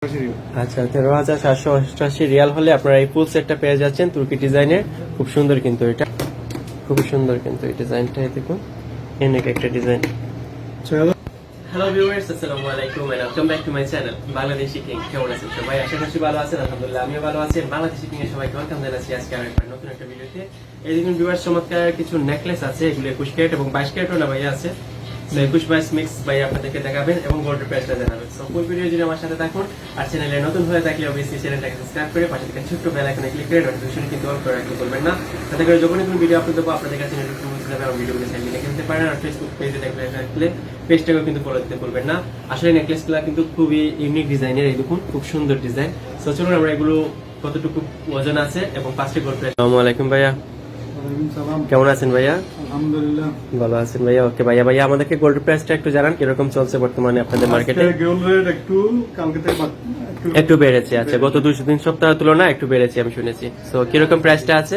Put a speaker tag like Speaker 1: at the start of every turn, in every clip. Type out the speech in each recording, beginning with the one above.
Speaker 1: আচ্ছা 13,788 রিয়াল হলে আপনারা এই ফুল সেটটা পেয়ে যাচ্ছেন তুর্কি ডিজাইনের। খুব সুন্দর কিন্তু এটা, খুব সুন্দর কিন্তু এই ডিজাইনটা দেখুন, ইউনিক একটা ডিজাইন। হ্যালো ভিউয়ার্স, আসসালামু আলাইকুম and welcome back to my channel Bangladeshi king. কেমন আছেন সবাই? আশা করছি ভালো আছেন। আলহামদুলিল্লাহ আমিও ভালো আছি। বাংলাদেশি কিং এর সবাইকে ওয়েলকাম জানাচ্ছি আজকে আরেকবার নতুন একটা ভিডিওতে। এই দেখুন ভিউয়ার্স, চমৎকার কিছু নেকলেস আছে, এগুলো 21 ক্যারেট এবং 22 ক্যারেটও না ভাইয়া আছে। 21-22 মিক্স ভাই আপনাদেরকে দেখাবেন এবং গোল্ডের প্রাইসটা জানাবেন। সো ফুল ভিডিও জুড়ে আমার সাথে থাকুন। আর চ্যানেলে নতুন হয়ে থাকলে অবশ্যই চ্যানেলটাকে সাবস্ক্রাইব করে পাশে থেকে ছোট্ট বেল আইকনে ক্লিক করে নোটিফিকেশন কিন্তু অন করে রাখতে ভুলবেন না। তাতে করে যখনই কোনো ভিডিও আপলোড দেবো আপনাদের কাছে নোটিফিকেশন পৌঁছে যাবে এবং ভিডিওগুলো চাইলে দেখে নিতে পারেন। আর ফেসবুক পেজে থাকলে পেজটাকেও কিন্তু ফলো দিতে ভুলবেন না। আসলে নেকলেসগুলো কিন্তু খুবই ইউনিক ডিজাইনের, এই দেখুন খুব সুন্দর ডিজাইন। সো চলুন আমরা এগুলো কতটুকু ওজন আছে এবং ফার্স্টে গোল্ড প্রাইস। আসসালামু আলাইকুম ভাইয়া, কেমন আছেন ভাইয়া?
Speaker 2: আলহামদুলিল্লাহ
Speaker 1: ভালো আছেন ভাইয়া। ওকে ভাইয়া, ভাইয়া আমাদেরকে গোল্ড প্রাইসটা একটু জানান, কিরকম চলছে বর্তমানে আপনাদের মার্কেটে?
Speaker 2: গোল্ড রেট একটু কালকে থেকে
Speaker 1: একটু বেড়েছে। আচ্ছা, গত 2-3 সপ্তাহের তুলনায় একটু বেড়েছে আমি শুনেছি। সো কিরকম প্রাইসটা আছে?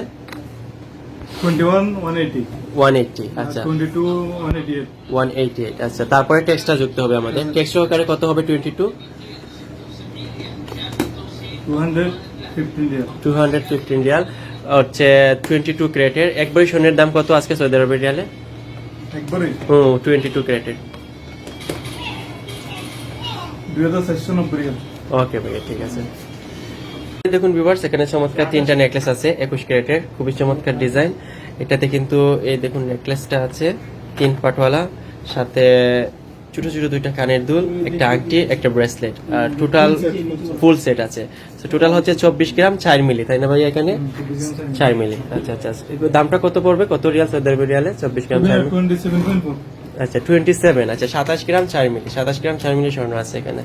Speaker 2: 21,180
Speaker 1: আচ্ছা
Speaker 2: 22,188
Speaker 1: 188। আচ্ছা, তারপরে টেক্সটা যুক্ত হবে আমাদের। টেক্স সহকারে কত হবে? 215 রিয়াল হচ্ছে 22 ক্যারেটের। একবারই সোনের দাম কত আজকে সৌদি আরবের রিয়ালে?
Speaker 2: একবারে
Speaker 1: 22 ক্যারেটের
Speaker 2: 2,490 রিয়াল।
Speaker 1: ওকে ভাইয়া, ঠিক আছে। দেখুন ভিউয়ার্স, এখানে চমৎকার 3টা নেকলেস আছে 21 ক্যারেটের, খুবই চমৎকার ডিজাইন। এটাতে কিন্তু এই দেখুন নেকলেসটা আছে 3 পাটওয়ালা, সাথে ছোট ছোট 2টা কানের দুল, একটা আংটি, একটা ব্রেসলেট, আর টোটাল ফুল সেট আছে। তো টোটাল হচ্ছে 24 গ্রাম 4 মিলি, তাই না ভাইয়া? এখানে 4 মিলি। আচ্ছা আচ্ছা, দামটা কত পড়বে? কত রিয়াল সৌদি আরবের রিয়ালে 24 গ্রাম 4 মিলি?
Speaker 2: 27.4।
Speaker 1: আচ্ছা 27। আচ্ছা 27 গ্রাম 4 মিলি, 27 গ্রাম 4 মিলি স্বর্ণ আছে এখানে।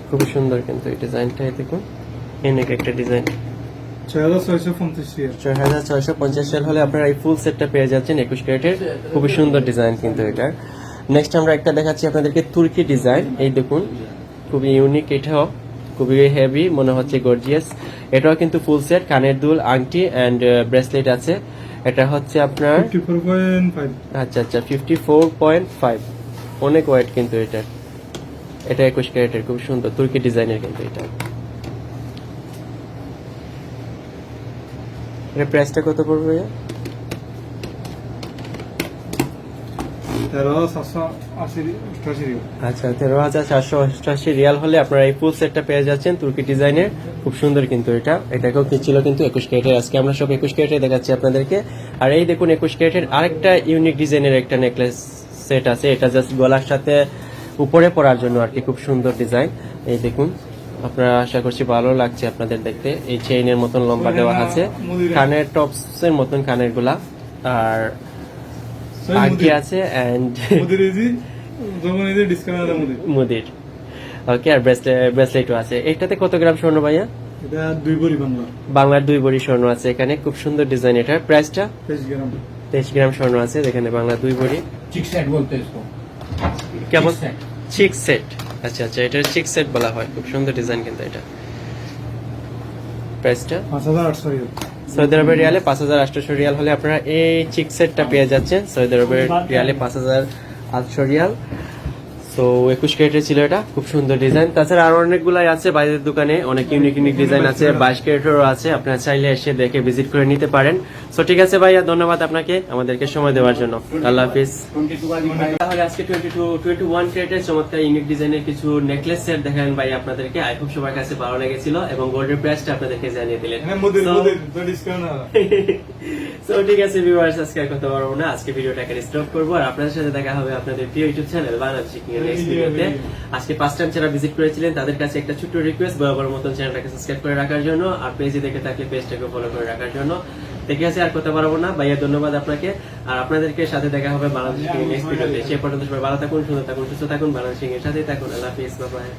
Speaker 1: খুব সুন্দর কিন্তু এই ডিজাইনটা দেখুন, ইউনিক একটা ডিজাইন।
Speaker 2: 6,650
Speaker 1: রিয়াল হলে আপনারা এই ফুল সেটটা পেয়ে যাচ্ছেন 21 ক্যারেটের। খুবই সুন্দর ডিজাইন কিন্তু এটা। নেক্সট আমরা একটা দেখাচ্ছি আপনাদেরকে তুর্কি ডিজাইন। এই দেখুন খুবই ইউনিক, এটাও খুবই হেভি, মনে হচ্ছে গর্জিয়াস। এটাও কিন্তু ফুল সেট, কানের দুল, আংটি এন্ড ব্রেসলেট আছে। এটা হচ্ছে আপনার
Speaker 2: 54.5।
Speaker 1: আচ্ছা আচ্ছা 54.5, অনেক ওয়েট কিন্তু এটা। এটা 21 ক্যারেটের, খুব সুন্দর তুর্কি ডিজাইনের কিন্তু এটা। এর প্রাইসটা কত পড়বে ভাইয়া?
Speaker 2: 13,788 রিয়াল।
Speaker 1: আচ্ছা 13,788 রিয়াল হলে আপনারা এই ফুল সেটটা পেয়ে যাচ্ছেন তুর্কি ডিজাইনের। খুব সুন্দর কিন্তু এটা। এটাকেও ছিল কিন্তু 21 ক্যারেটের। আজকে আমরা সব 21 ক্যারেটে দেখাচ্ছি আপনাদেরকে। আর এই দেখুন 21 ক্যারেটের আরেকটা ইউনিক ডিজাইনের একটা নেকলেস সেট আছে। এটা জাস্ট গলার সাথে উপরে পরার জন্য আর কি, খুব সুন্দর ডিজাইন। এই দেখুন, আপনারা আশা করছি ভালো লাগছে আপনাদের দেখতে। এই চেইনের মতন লম্বা দেওয়া আছে, কানের টপসের মতন কানের গুলা, আর আংটি আছে এন্ড মুদির। ওকে, আর ব্রেসলেটও আছে। এটাতে কত গ্রাম স্বর্ণ ভাইয়া?
Speaker 2: এটা 2 ভরি
Speaker 1: বাংলার 2 ভরি স্বর্ণ আছে এখানে। খুব সুন্দর ডিজাইন। এটার প্রাইসটা 23 গ্রাম স্বর্ণ আছে এখানে, বাংলা 2 ভরি।
Speaker 3: চিক সেট বলতে इसको
Speaker 1: কেমন? চিক সেট। আচ্ছা আচ্ছা, এটা চিক সেট বলা হয়। খুব সুন্দর ডিজাইন কিন্তু এটা। প্রাইসটা
Speaker 2: 5,800 রিয়াল।
Speaker 1: সৌদি আরবের রিয়ালে 5,800 রিয়াল হলে আপনারা এই চিক সেটটা পেয়ে যাচ্ছেন সৌদি আরবের রিয়ালে 5,800 রিয়াল। সো 21 ক্যারেটের ছিল এটা, খুব সুন্দর ডিজাইন। তাছাড়া আরো অনেকগুলাই আছে বাইরের দোকানে, অনেক ইউনিক ইউনিক ডিজাইন আছে। 22 ক্যারেটেরও আছে, আপনারা চাইলে এসে দেখে ভিজিট করে নিতে পারেন। সো ঠিক আছে ভাইয়া, ধন্যবাদ আপনাকে আমাদেরকে সময় দেওয়ার জন্য। আল্লাহ হাফিজ। তাহলে আজকে 21 ক্যারেটের চমৎকার ইউনিক ডিজাইনের কিছু নেকলেস সেট দেখালেন ভাই আপনাদেরকে। আই হোপ সবার কাছে ভালো লেগেছিল এবং গোল্ডের প্রাইসটা আপনাদেরকে জানিয়ে দিলেন। সো ঠিক আছে ভিউয়ার্স, আজকে আর কথা বলবো না, আজকে ভিডিওটাকে স্টপ করবো। আর আপনাদের সাথে দেখা হবে আপনাদের প্রিয় ইউটিউব চ্যানেল বাংলাদেশি কিং এর নেক্সট ভিডিওতে। আজকে 5 টাইম যারা ভিজিট করেছিলেন তাদের কাছে একটা ছোট্ট রিকোয়েস্ট, বরাবর মতন চ্যানেলটাকে সাবস্ক্রাইব করে রাখার জন্য, আর পেজে দেখে থাকলে পেজটাকে ফলো করে রাখার জন্য। ঠিক আছে, আর কথা বলবো না ভাইয়া, ধন্যবাদ আপনাকে। আর আপনাদেরকে সাথে দেখা হবে বাংলাদেশি কিং এর নেক্সট ভিডিওতে। সে পর্যন্ত সবাই ভালো থাকুন, সুন্দর থাকুন, সুস্থ থাকুন, বাংলাদেশি কিং এর সাথেই থাকুন। আল্লাহ হাফেজ, বাই বাই।